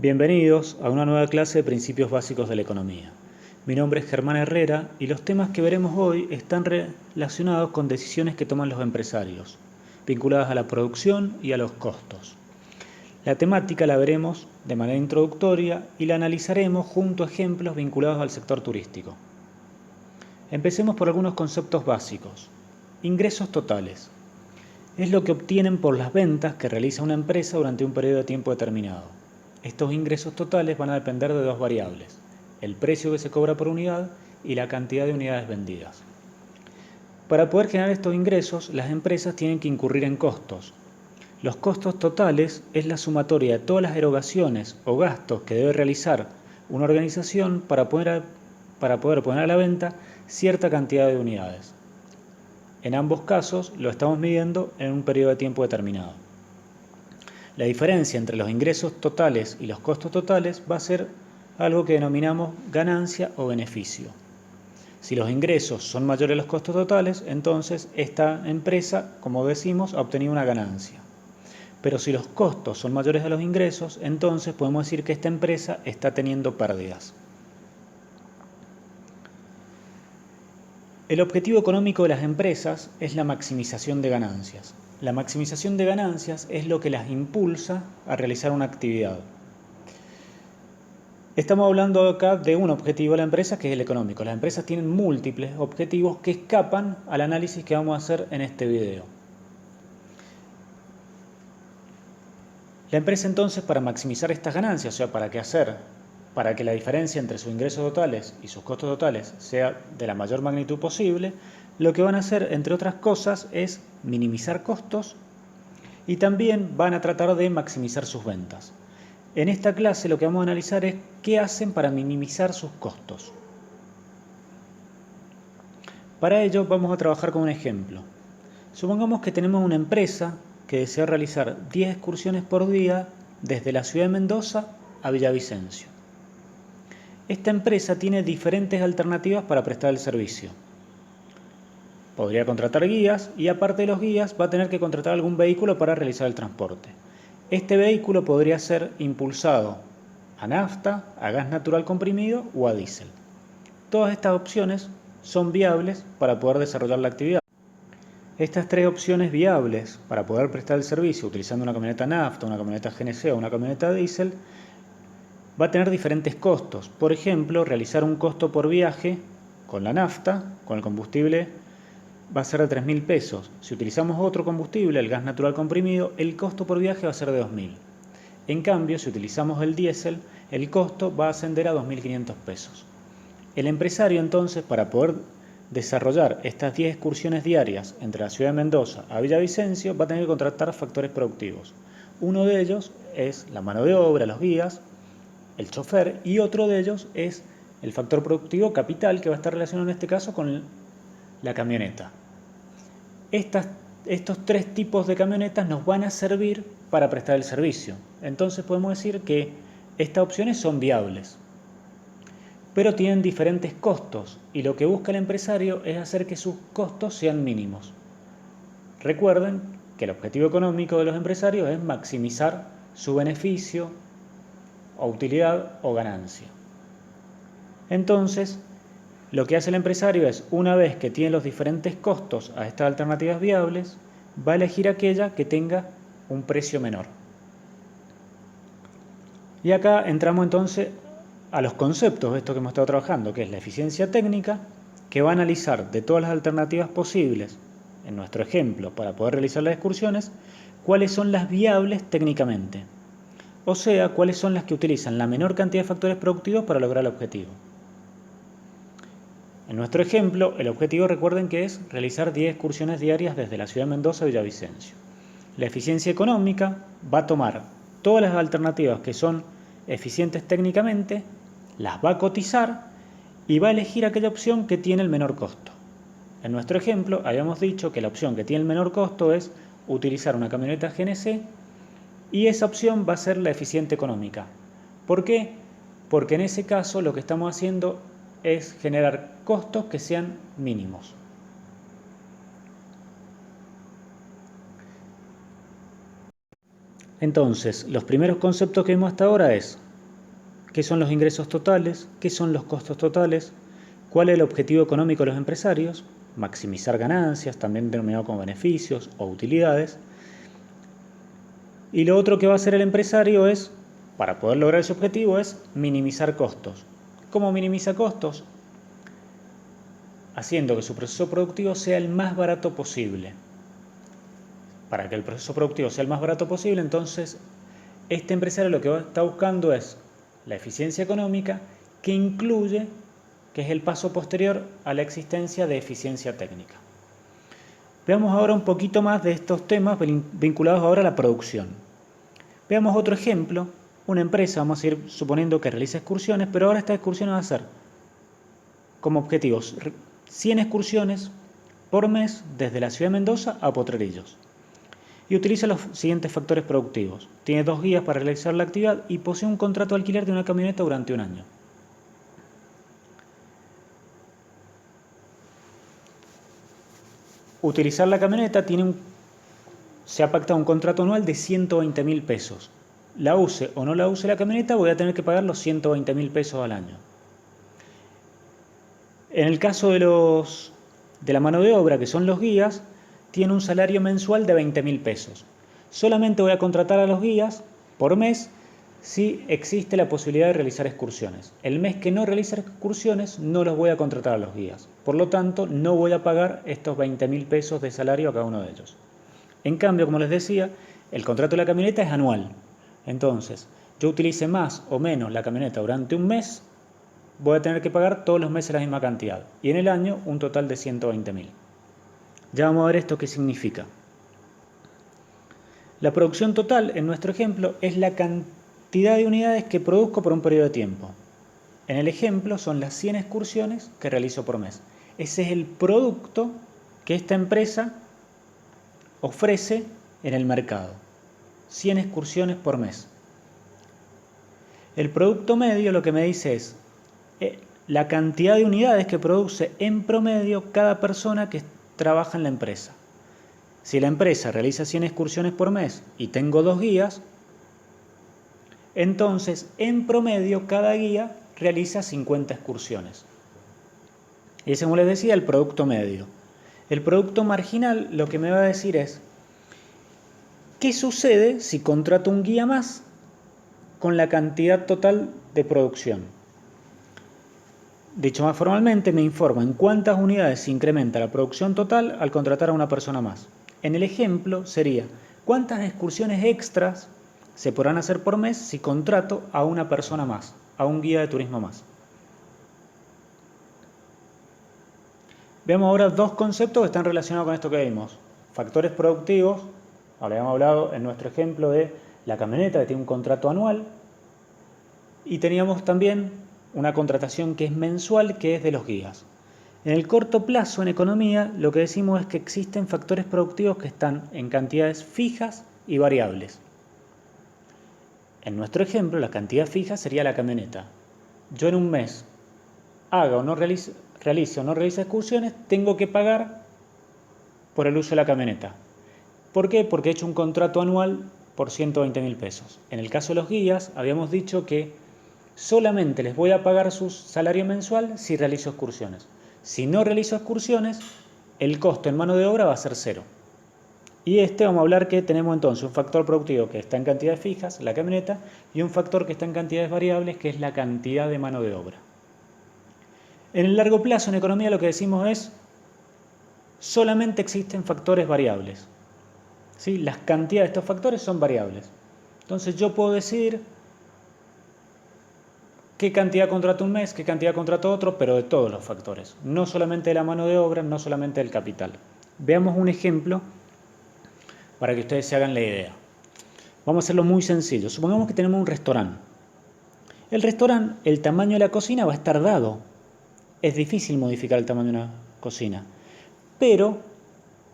Bienvenidos a una nueva clase de Principios Básicos de la Economía. Mi nombre es Germán Herrera y los temas que veremos hoy están relacionados con decisiones que toman los empresarios, vinculadas a la producción y a los costos. La temática la veremos de manera introductoria y la analizaremos junto a ejemplos vinculados al sector turístico. Empecemos por algunos conceptos básicos. Ingresos totales. Es lo que obtienen por las ventas que realiza una empresa durante un periodo de tiempo determinado. Estos ingresos totales van a depender de dos variables, el precio que se cobra por unidad y la cantidad de unidades vendidas. Para poder generar estos ingresos, las empresas tienen que incurrir en costos. Los costos totales es la sumatoria de todas las erogaciones o gastos que debe realizar una organización para poder poner a la venta cierta cantidad de unidades. En ambos casos lo estamos midiendo en un periodo de tiempo determinado. La diferencia entre los ingresos totales y los costos totales va a ser algo que denominamos ganancia o beneficio. Si los ingresos son mayores a los costos totales, entonces esta empresa, como decimos, ha obtenido una ganancia. Pero si los costos son mayores a los ingresos, entonces podemos decir que esta empresa está teniendo pérdidas. El objetivo económico de las empresas es la maximización de ganancias. La maximización de ganancias es lo que las impulsa a realizar una actividad. Estamos hablando acá de un objetivo de la empresa que es el económico. Las empresas tienen múltiples objetivos que escapan al análisis que vamos a hacer en este video. La empresa entonces, para maximizar estas ganancias, o sea, ¿para qué hacer? Para que la diferencia entre sus ingresos totales y sus costos totales sea de la mayor magnitud posible, lo que van a hacer, entre otras cosas, es minimizar costos y también van a tratar de maximizar sus ventas. En esta clase lo que vamos a analizar es qué hacen para minimizar sus costos. Para ello vamos a trabajar con un ejemplo. Supongamos que tenemos una empresa que desea realizar 10 excursiones por día desde la ciudad de Mendoza a Villavicencio. Esta empresa tiene diferentes alternativas para prestar el servicio. Podría contratar guías y aparte de los guías va a tener que contratar algún vehículo para realizar el transporte. Este vehículo podría ser impulsado a nafta, a gas natural comprimido o a diésel. Todas estas opciones son viables para poder desarrollar la actividad. Estas tres opciones viables para poder prestar el servicio utilizando una camioneta nafta, una camioneta GNC o una camioneta diésel va a tener diferentes costos. Por ejemplo, realizar un costo por viaje con la nafta, con el combustible, va a ser de 3.000 pesos. Si utilizamos otro combustible, el gas natural comprimido, el costo por viaje va a ser de 2.000. En cambio, si utilizamos el diésel, el costo va a ascender a 2.500 pesos. El empresario entonces, para poder desarrollar estas 10 excursiones diarias entre la ciudad de Mendoza a Villavicencio, va a tener que contratar factores productivos. Uno de ellos es la mano de obra, los guías, el chofer, y otro de ellos es el factor productivo capital, que va a estar relacionado en este caso con la camioneta. Estos tres tipos de camionetas nos van a servir para prestar el servicio. Entonces podemos decir que estas opciones son viables, pero tienen diferentes costos y lo que busca el empresario es hacer que sus costos sean mínimos. Recuerden que el objetivo económico de los empresarios es maximizar su beneficio o utilidad o ganancia. Entonces, lo que hace el empresario es, una vez que tiene los diferentes costos a estas alternativas viables, va a elegir aquella que tenga un precio menor. Y acá entramos entonces a los conceptos de esto que hemos estado trabajando, que es la eficiencia técnica, que va a analizar de todas las alternativas posibles, en nuestro ejemplo, para poder realizar las excursiones, cuáles son las viables técnicamente. O sea, cuáles son las que utilizan la menor cantidad de factores productivos para lograr el objetivo. En nuestro ejemplo, el objetivo, recuerden que es realizar 10 excursiones diarias desde la ciudad de Mendoza a Villavicencio. La eficiencia económica va a tomar todas las alternativas que son eficientes técnicamente, las va a cotizar y va a elegir aquella opción que tiene el menor costo. En nuestro ejemplo, habíamos dicho que la opción que tiene el menor costo es utilizar una camioneta GNC y esa opción va a ser la eficiente económica. ¿Por qué? Porque en ese caso lo que estamos haciendo es generar costos que sean mínimos. Entonces, los primeros conceptos que vimos hasta ahora es qué son los ingresos totales, qué son los costos totales, cuál es el objetivo económico de los empresarios, maximizar ganancias, también denominado como beneficios o utilidades. Y lo otro que va a hacer el empresario es, para poder lograr ese objetivo, es minimizar costos. ¿Cómo minimiza costos? Haciendo que su proceso productivo sea el más barato posible. Para que el proceso productivo sea el más barato posible, entonces este empresario lo que está buscando es la eficiencia económica, que incluye, que es el paso posterior a la existencia de eficiencia técnica. Veamos ahora un poquito más de estos temas vinculados ahora a la producción. Veamos otro ejemplo. Una empresa, vamos a ir suponiendo que realiza excursiones, pero ahora estas excursiones van a ser como objetivos 100 excursiones por mes desde la ciudad de Mendoza a Potrerillos. Y utiliza los siguientes factores productivos. Tiene 2 guías para realizar la actividad y posee un contrato de alquiler de una camioneta durante un año. Utilizar la camioneta se ha pactado un contrato anual de 120.000 pesos. La use o no la use la camioneta, voy a tener que pagar los 120.000 pesos al año. En el caso de la mano de obra, que son los guías, tiene un salario mensual de 20.000 pesos. Solamente voy a contratar a los guías por mes si existe la posibilidad de realizar excursiones. El mes que no realiza excursiones no los voy a contratar a los guías. Por lo tanto, no voy a pagar estos 20.000 pesos de salario a cada uno de ellos. En cambio, como les decía, el contrato de la camioneta es anual. Entonces, yo utilice más o menos la camioneta durante un mes, voy a tener que pagar todos los meses la misma cantidad. Y en el año, un total de 120.000. Ya vamos a ver esto qué significa. La producción total, en nuestro ejemplo, es la cantidad de unidades que produzco por un periodo de tiempo. En el ejemplo son las 100 excursiones que realizo por mes. Ese es el producto que esta empresa ofrece en el mercado. 100 excursiones por mes. El producto medio lo que me dice es la cantidad de unidades que produce en promedio cada persona que trabaja en la empresa. Si la empresa realiza 100 excursiones por mes y tengo 2 guías, entonces en promedio cada guía realiza 50 excursiones. Y ese, como les decía, el producto medio. El producto marginal lo que me va a decir es ¿qué sucede si contrato un guía más con la cantidad total de producción? Dicho más formalmente, me informa en cuántas unidades se incrementa la producción total al contratar a una persona más. En el ejemplo sería, ¿cuántas excursiones extras se podrán hacer por mes si contrato a una persona más, a un guía de turismo más? Veamos ahora 2 conceptos que están relacionados con esto que vimos. Factores productivos. Habíamos hablado en nuestro ejemplo de la camioneta que tiene un contrato anual y teníamos también una contratación que es mensual, que es de los guías. En el corto plazo, en economía, lo que decimos es que existen factores productivos que están en cantidades fijas y variables. En nuestro ejemplo, la cantidad fija sería la camioneta. Yo en un mes haga o no realice o no realice excursiones, tengo que pagar por el uso de la camioneta. ¿Por qué? Porque he hecho un contrato anual por 120.000 pesos. En el caso de los guías, habíamos dicho que solamente les voy a pagar su salario mensual si realizo excursiones. Si no realizo excursiones, el costo en mano de obra va a ser 0. Y vamos a hablar que tenemos entonces un factor productivo que está en cantidades fijas, la camioneta, y un factor que está en cantidades variables, que es la cantidad de mano de obra. En el largo plazo, en economía, lo que decimos es solamente existen factores variables. ¿Sí? Las cantidades de estos factores son variables. Entonces yo puedo decidir qué cantidad contrato un mes, qué cantidad contrato otro, pero de todos los factores. No solamente de la mano de obra, no solamente del capital. Veamos un ejemplo para que ustedes se hagan la idea. Vamos a hacerlo muy sencillo. Supongamos que tenemos un restaurante. El restaurante, el tamaño de la cocina va a estar dado. Es difícil modificar el tamaño de una cocina. Pero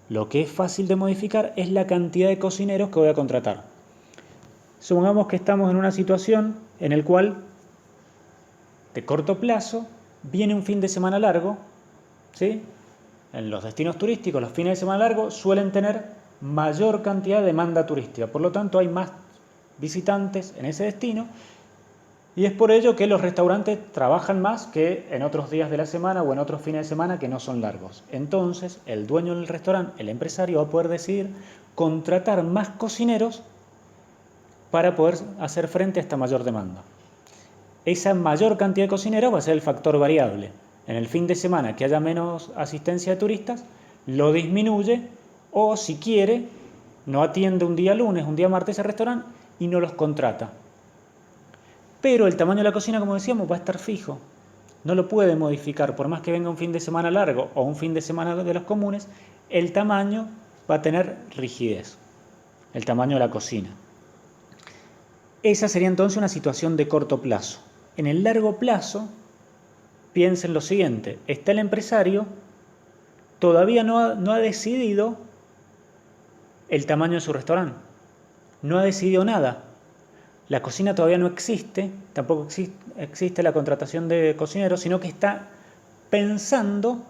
lo que es fácil de modificar es la cantidad de cocineros que voy a contratar. Supongamos que estamos en una situación en la cual, de corto plazo, viene un fin de semana largo, ¿sí? En los destinos turísticos, los fines de semana largos suelen tener mayor cantidad de demanda turística. Por lo tanto, hay más visitantes en ese destino Y es por ello que los restaurantes trabajan más que en otros días de la semana o en otros fines de semana que no son largos. Entonces, el dueño del restaurante, el empresario, va a poder decidir contratar más cocineros para poder hacer frente a esta mayor demanda. Esa mayor cantidad de cocineros va a ser el factor variable. En el fin de semana que haya menos asistencia de turistas, lo disminuye o si quiere, no atiende un día lunes, un día martes al restaurante y no los contrata. Pero el tamaño de la cocina, como decíamos, va a estar fijo. No lo puede modificar, por más que venga un fin de semana largo o un fin de semana de los comunes, el tamaño va a tener rigidez, el tamaño de la cocina. Esa sería entonces una situación de corto plazo. En el largo plazo, piensen lo siguiente, está el empresario, todavía no ha decidido el tamaño de su restaurante, no ha decidido nada. La cocina todavía no existe, tampoco existe la contratación de cocineros, sino que está pensando,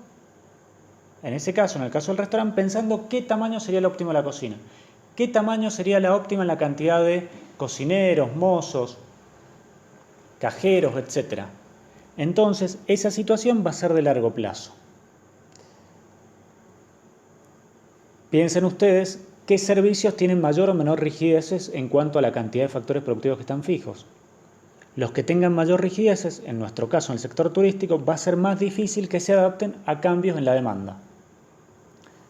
en ese caso, en el caso del restaurante, pensando qué tamaño sería el óptimo de la cocina, qué tamaño sería la óptima en la cantidad de cocineros, mozos, cajeros, etc. Entonces, esa situación va a ser de largo plazo. Piensen ustedes qué servicios tienen mayor o menor rigidez en cuanto a la cantidad de factores productivos que están fijos. Los que tengan mayor rigidez, en nuestro caso en el sector turístico, va a ser más difícil que se adapten a cambios en la demanda.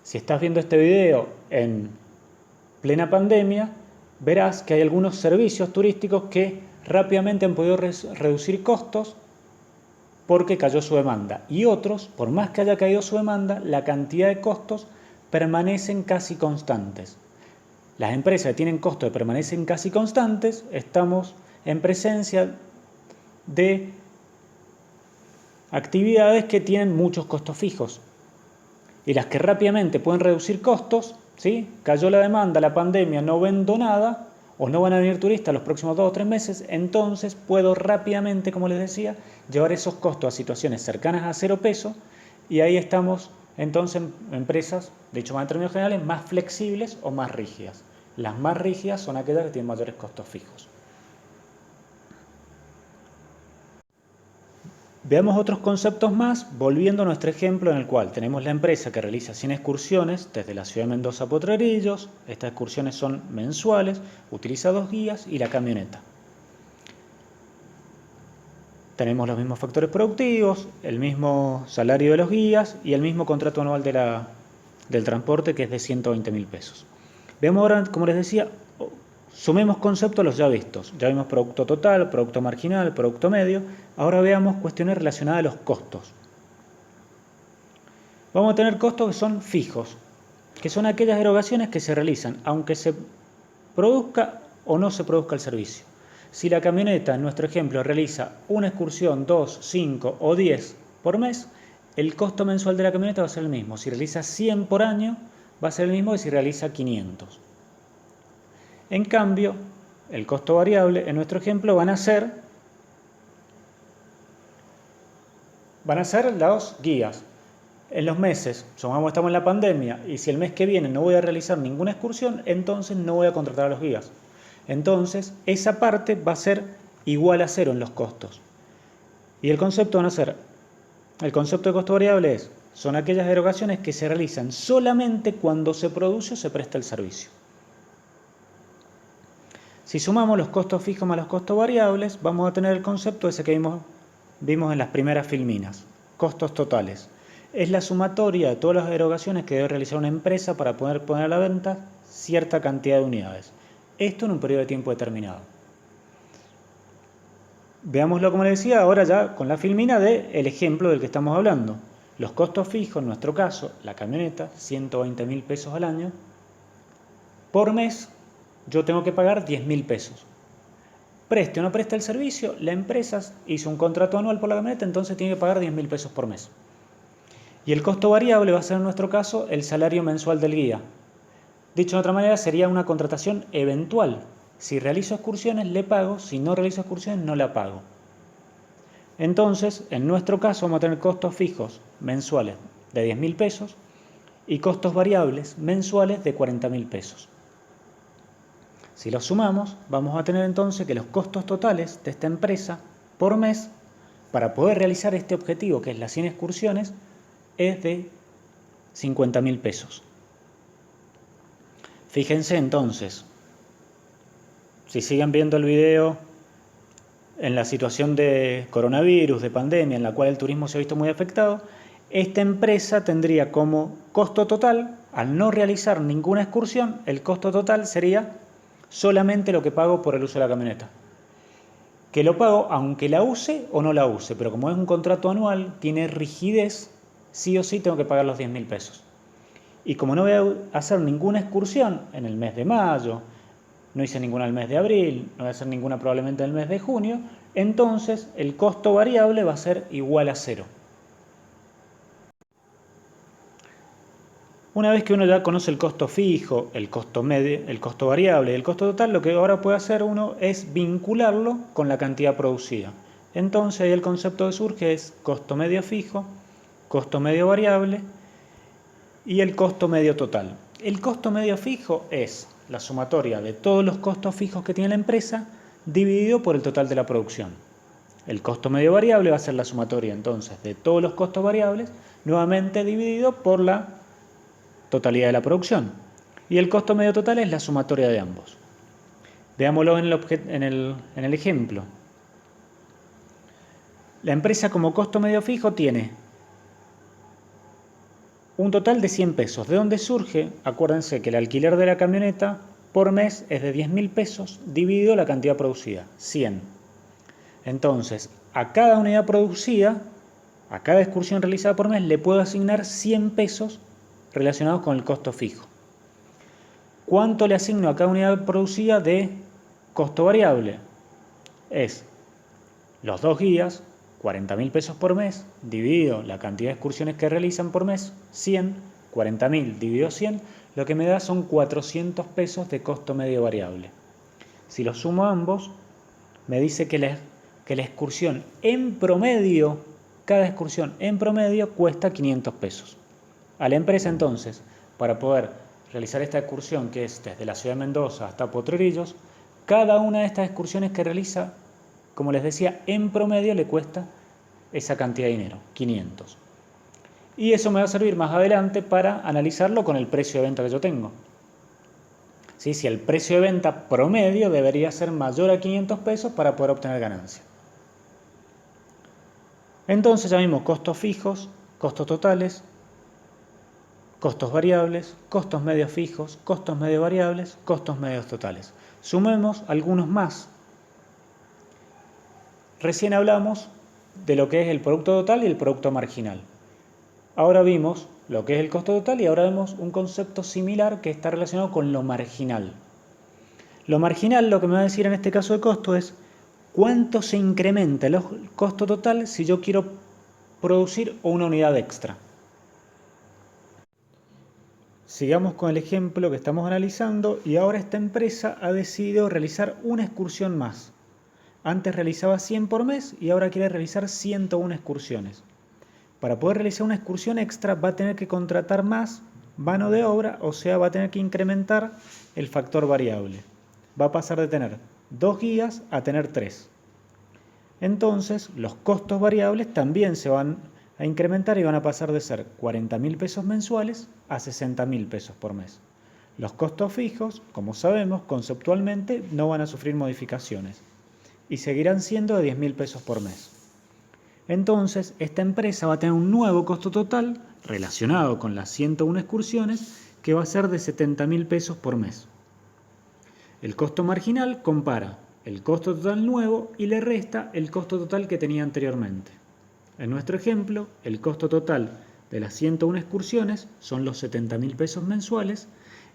Si estás viendo este video en plena pandemia, verás que hay algunos servicios turísticos que rápidamente han podido reducir costos porque cayó su demanda. Y otros, por más que haya caído su demanda, la cantidad de costos permanecen casi constantes. Las empresas que tienen costos que permanecen casi constantes, estamos en presencia de actividades que tienen muchos costos fijos. Y las que rápidamente pueden reducir costos, ¿sí? Cayó la demanda, la pandemia, no vendo nada, o no van a venir turistas los próximos 2 o 3 meses, entonces puedo rápidamente, como les decía, llevar esos costos a situaciones cercanas a 0 pesos, y ahí estamos entonces en empresas, dicho más en términos generales, más flexibles o más rígidas. Las más rígidas son aquellas que tienen mayores costos fijos. Veamos otros conceptos más, volviendo a nuestro ejemplo en el cual tenemos la empresa que realiza 100 excursiones desde la ciudad de Mendoza a Potrerillos. Estas excursiones son mensuales, utiliza 2 guías y la camioneta. Tenemos los mismos factores productivos, el mismo salario de los guías y el mismo contrato anual del transporte, que es de 120.000 pesos. Veamos ahora, como les decía, sumemos conceptos a los ya vistos. Ya vimos producto total, producto marginal, producto medio. Ahora veamos cuestiones relacionadas a los costos. Vamos a tener costos que son fijos, que son aquellas erogaciones que se realizan, aunque se produzca o no se produzca el servicio. Si la camioneta, en nuestro ejemplo, realiza una excursión, 2, 5 o 10 por mes, el costo mensual de la camioneta va a ser el mismo. Si realiza 100 por año, va a ser el mismo que si realiza 500. En cambio, el costo variable, en nuestro ejemplo, van a ser los guías. En los meses, supongamos que estamos en la pandemia, y si el mes que viene no voy a realizar ninguna excursión, entonces no voy a contratar a los guías. Entonces, esa parte va a ser igual a 0 en los costos. Y el concepto el concepto de costo variable son aquellas erogaciones que se realizan solamente cuando se produce o se presta el servicio. Si sumamos los costos fijos más los costos variables, vamos a tener el concepto ese que vimos en las primeras filminas, costos totales. Es la sumatoria de todas las erogaciones que debe realizar una empresa para poder poner a la venta cierta cantidad de unidades. Esto en un periodo de tiempo determinado. Veámoslo, como les decía, ahora ya con la filmina del ejemplo del que estamos hablando. Los costos fijos, en nuestro caso, la camioneta, 120.000 pesos al año. Por mes, yo tengo que pagar 10.000 pesos. Preste o no preste el servicio, la empresa hizo un contrato anual por la camioneta, entonces tiene que pagar 10.000 pesos por mes. Y el costo variable va a ser, en nuestro caso, el salario mensual del guía. Dicho de otra manera, sería una contratación eventual. Si realizo excursiones, le pago. Si no realizo excursiones, no la pago. Entonces, en nuestro caso, vamos a tener costos fijos mensuales de 10.000 pesos y costos variables mensuales de 40.000 pesos. Si los sumamos, vamos a tener entonces que los costos totales de esta empresa por mes, para poder realizar este objetivo, que es las 100 excursiones, es de 50.000 pesos. Fíjense entonces, si siguen viendo el video, en la situación de coronavirus, de pandemia, en la cual el turismo se ha visto muy afectado, esta empresa tendría como costo total, al no realizar ninguna excursión, el costo total sería solamente lo que pago por el uso de la camioneta. Que lo pago aunque la use o no la use, pero como es un contrato anual, tiene rigidez, sí o sí tengo que pagar los 10.000 pesos. Y como no voy a hacer ninguna excursión en el mes de mayo, no hice ninguna en el mes de abril, no voy a hacer ninguna probablemente en el mes de junio, entonces el costo variable va a ser igual a 0. Una vez que uno ya conoce el costo fijo, el costo medio, el costo variable y el costo total, lo que ahora puede hacer uno es vincularlo con la cantidad producida. Entonces ahí el concepto que surge es costo medio fijo, costo medio variable y el costo medio total. El costo medio fijo es la sumatoria de todos los costos fijos que tiene la empresa dividido por el total de la producción. El costo medio variable va a ser la sumatoria entonces de todos los costos variables nuevamente dividido por la totalidad de la producción. Y el costo medio total es la sumatoria de ambos. Veámoslo en el ejemplo. La empresa como costo medio fijo tiene un total de 100 pesos. ¿De dónde surge? Acuérdense que el alquiler de la camioneta por mes es de 10.000 pesos dividido la cantidad producida, 100. Entonces, a cada unidad producida, a cada excursión realizada por mes, le puedo asignar 100 pesos relacionados con el costo fijo. ¿Cuánto le asigno a cada unidad producida de costo variable? Es los 2 guías, 40.000 pesos por mes, dividido la cantidad de excursiones que realizan por mes, 100, 40.000 dividido 100, lo que me da son 400 pesos de costo medio variable. Si los sumo ambos, me dice que la excursión en promedio, cada excursión en promedio cuesta 500 pesos. A la empresa entonces, para poder realizar esta excursión que es desde la ciudad de Mendoza hasta Potrerillos, cada una de estas excursiones que realiza, como les decía, en promedio le cuesta esa cantidad de dinero, 500. Y eso me va a servir más adelante para analizarlo con el precio de venta que yo tengo. ¿Sí? Si el precio de venta promedio debería ser mayor a 500 pesos para poder obtener ganancia. Entonces ya vimos costos fijos, costos totales, costos variables, costos medios fijos, costos medio variables, costos medios totales. Sumemos algunos más. Recién hablamos de lo que es el producto total y el producto marginal. Ahora vimos lo que es el costo total y ahora vemos un concepto similar que está relacionado con lo marginal. Lo marginal, lo que me va a decir en este caso de costo es cuánto se incrementa el costo total si yo quiero producir una unidad extra. Sigamos con el ejemplo que estamos analizando y ahora esta empresa ha decidido realizar una excursión más. Antes realizaba 100 por mes y ahora quiere realizar 101 excursiones. Para poder realizar una excursión extra va a tener que contratar más mano de obra, o sea, va a tener que incrementar el factor variable. Va a pasar de tener 2 guías a tener 3. Entonces, los costos variables también se van a incrementar y van a pasar de ser 40.000 pesos mensuales a 60.000 pesos por mes. Los costos fijos, como sabemos, conceptualmente no van a sufrir modificaciones y seguirán siendo de 10.000 pesos por mes. Entonces, esta empresa va a tener un nuevo costo total relacionado con las 101 excursiones que va a ser de 70.000 pesos por mes. El costo marginal compara el costo total nuevo y le resta el costo total que tenía anteriormente. En nuestro ejemplo, el costo total de las 101 excursiones son los 70.000 pesos mensuales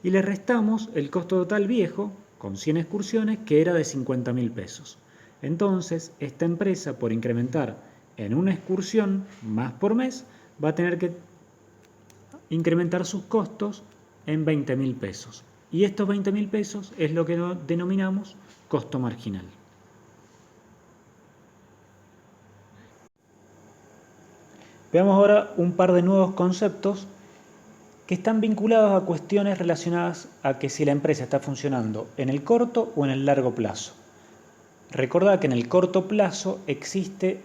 y le restamos el costo total viejo, con 100 excursiones, que era de 50.000 pesos. Entonces, esta empresa, por incrementar en una excursión más por mes, va a tener que incrementar sus costos en 20.000 pesos. Y estos 20.000 pesos es lo que denominamos costo marginal. Veamos ahora un par de nuevos conceptos que están vinculados a cuestiones relacionadas a que si la empresa está funcionando en el corto o en el largo plazo. Recordad que en el corto plazo existe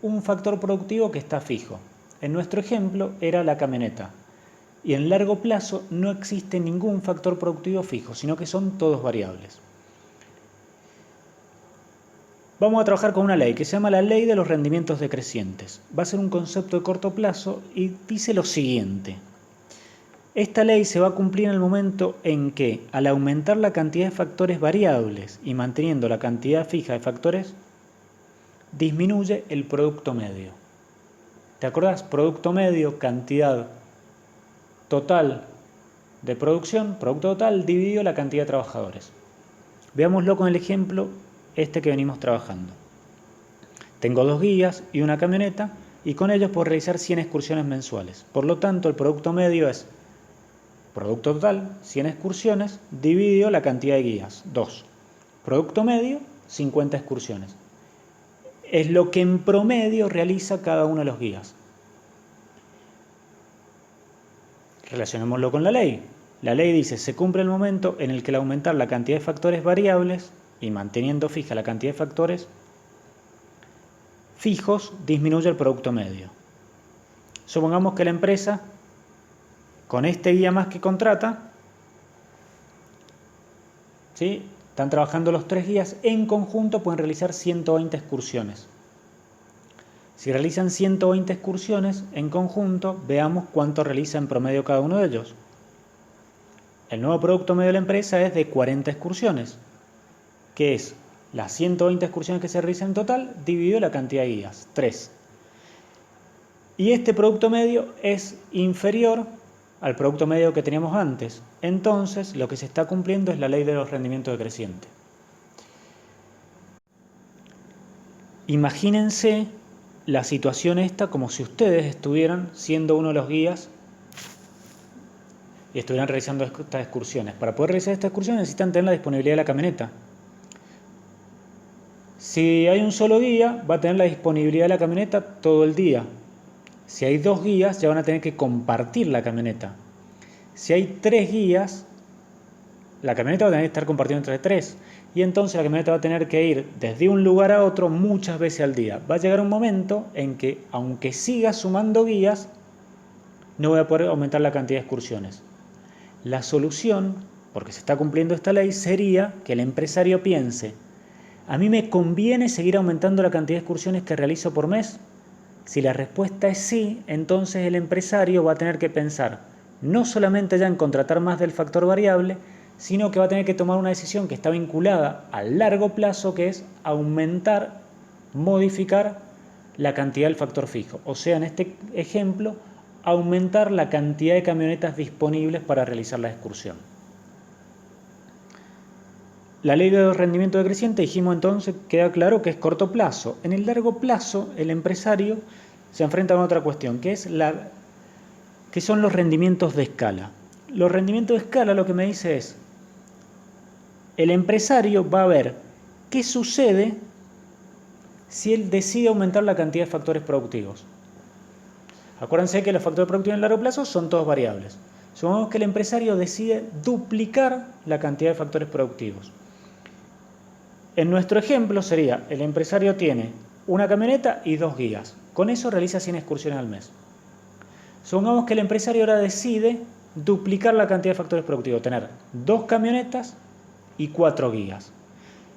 un factor productivo que está fijo. En nuestro ejemplo era la camioneta. Y en largo plazo no existe ningún factor productivo fijo, sino que son todos variables. Vamos a trabajar con una ley que se llama la ley de los rendimientos decrecientes. Va a ser un concepto de corto plazo y dice lo siguiente. Esta ley se va a cumplir en el momento en que, al aumentar la cantidad de factores variables y manteniendo la cantidad fija de factores, disminuye el producto medio. ¿Te acordás? Producto medio, cantidad total de producción, producto total dividido la cantidad de trabajadores. Veámoslo con el ejemplo que venimos trabajando. Tengo 2 guías y una camioneta y con ellos puedo realizar 100 excursiones mensuales. Por lo tanto, el producto medio es producto total, 100 excursiones, dividido la cantidad de guías, 2. Producto medio, 50 excursiones. Es lo que en promedio realiza cada uno de los guías. Relacionémoslo con la ley. La ley dice, se cumple el momento en el que al aumentar la cantidad de factores variables y manteniendo fija la cantidad de factores fijos, disminuye el producto medio. Supongamos que la empresa, con este guía más que contrata, ¿sí?, están trabajando los 3 guías, en conjunto pueden realizar 120 excursiones. Si realizan 120 excursiones en conjunto, veamos cuánto realiza en promedio cada uno de ellos. El nuevo producto medio de la empresa es de 40 excursiones, que es las 120 excursiones que se realizan en total dividido la cantidad de guías, 3. Y este producto medio es inferior al producto medio que teníamos antes. Entonces, lo que se está cumpliendo es la ley de los rendimientos decrecientes. Imagínense la situación esta como si ustedes estuvieran siendo uno de los guías y estuvieran realizando estas excursiones. Para poder realizar estas excursiones necesitan tener la disponibilidad de la camioneta. Si hay un solo guía, va a tener la disponibilidad de la camioneta todo el día. Si hay 2 guías, ya van a tener que compartir la camioneta. Si hay 3 guías, la camioneta va a tener que estar compartida entre 3. Y entonces la camioneta va a tener que ir desde un lugar a otro muchas veces al día. Va a llegar un momento en que, aunque siga sumando guías, no voy a poder aumentar la cantidad de excursiones. La solución, porque se está cumpliendo esta ley, sería que el empresario piense: ¿a mí me conviene seguir aumentando la cantidad de excursiones que realizo por mes? Si la respuesta es sí, entonces el empresario va a tener que pensar no solamente ya en contratar más del factor variable, sino que va a tener que tomar una decisión que está vinculada al largo plazo, que es aumentar, modificar la cantidad del factor fijo. O sea, en este ejemplo, aumentar la cantidad de camionetas disponibles para realizar la excursión. La ley de rendimiento decreciente, dijimos entonces, queda claro que es corto plazo. En el largo plazo, el empresario se enfrenta a otra cuestión, que son los rendimientos de escala. Los rendimientos de escala lo que me dice es, el empresario va a ver qué sucede si él decide aumentar la cantidad de factores productivos. Acuérdense que los factores productivos en el largo plazo son todos variables. Supongamos que el empresario decide duplicar la cantidad de factores productivos. En nuestro ejemplo sería, el empresario tiene una camioneta y 2 guías. Con eso realiza 100 excursiones al mes. Supongamos que el empresario ahora decide duplicar la cantidad de factores productivos, tener 2 camionetas y 4 guías.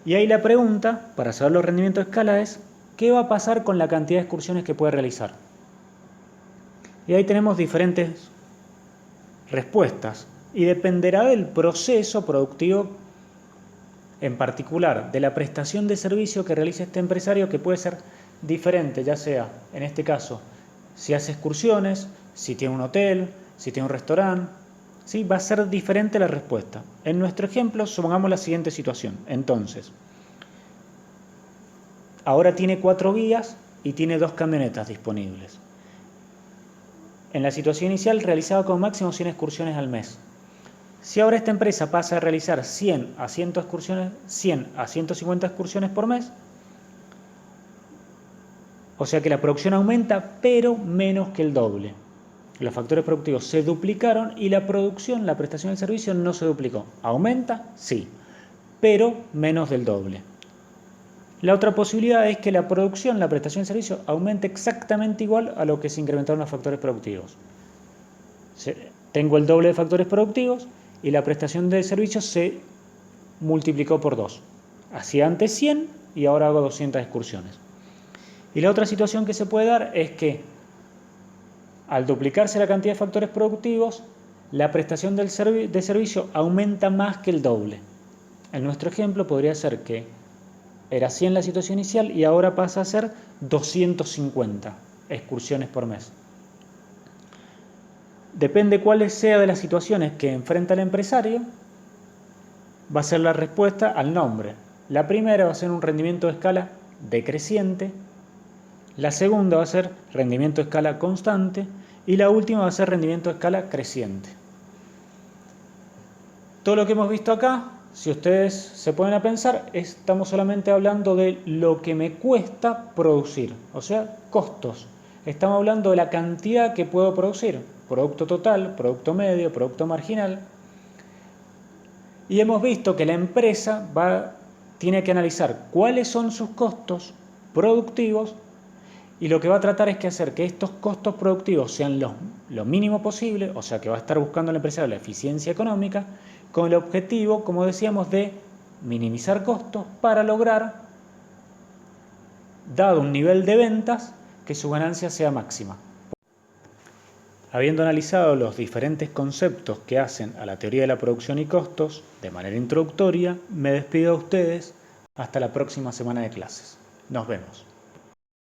Y ahí la pregunta, para saber los rendimientos de escala, es ¿qué va a pasar con la cantidad de excursiones que puede realizar? Y ahí tenemos diferentes respuestas y dependerá del proceso productivo en particular, de la prestación de servicio que realiza este empresario, que puede ser diferente, ya sea, en este caso, si hace excursiones, si tiene un hotel, si tiene un restaurante, ¿sí? Va a ser diferente la respuesta. En nuestro ejemplo, supongamos la siguiente situación. Entonces, ahora tiene 4 guías y tiene 2 camionetas disponibles. En la situación inicial realizaba como máximo 100 excursiones al mes. Si ahora esta empresa pasa a realizar 100 a 150 excursiones por mes, o sea que la producción aumenta, pero menos que el doble. los factores productivos se duplicaron y la producción, la prestación del servicio no se duplicó. ¿Aumenta? Sí, pero menos del doble. La otra posibilidad es que la producción, la prestación del servicio, aumente exactamente igual a lo que se incrementaron los factores productivos. Tengo el doble de factores productivos y la prestación del servicio se multiplicó por 2. Hacía antes 100 y ahora hago 200 excursiones. Y la otra situación que se puede dar es que al duplicarse la cantidad de factores productivos, la prestación de servicio aumenta más que el doble. En nuestro ejemplo podría ser que era 100 la situación inicial y ahora pasa a ser 250 excursiones por mes. Depende cuál sea de las situaciones que enfrenta el empresario, va a ser la respuesta al nombre. La primera va a ser un rendimiento de escala decreciente, la segunda va a ser rendimiento de escala constante y la última va a ser rendimiento de escala creciente. Todo lo que hemos visto acá, si ustedes se ponen a pensar, estamos solamente hablando de lo que me cuesta producir, o sea, costos. Estamos hablando de la cantidad que puedo producir, producto total, producto medio, producto marginal. Y hemos visto que la empresa tiene que analizar cuáles son sus costos productivos y lo que va a tratar es que hacer que estos costos productivos sean lo mínimo posible, o sea que va a estar buscando el empresario la eficiencia económica, con el objetivo, como decíamos, de minimizar costos para lograr, dado un nivel de ventas, que su ganancia sea máxima. Habiendo analizado los diferentes conceptos que hacen a la teoría de la producción y costos de manera introductoria, me despido de ustedes hasta la próxima semana de clases. Nos vemos.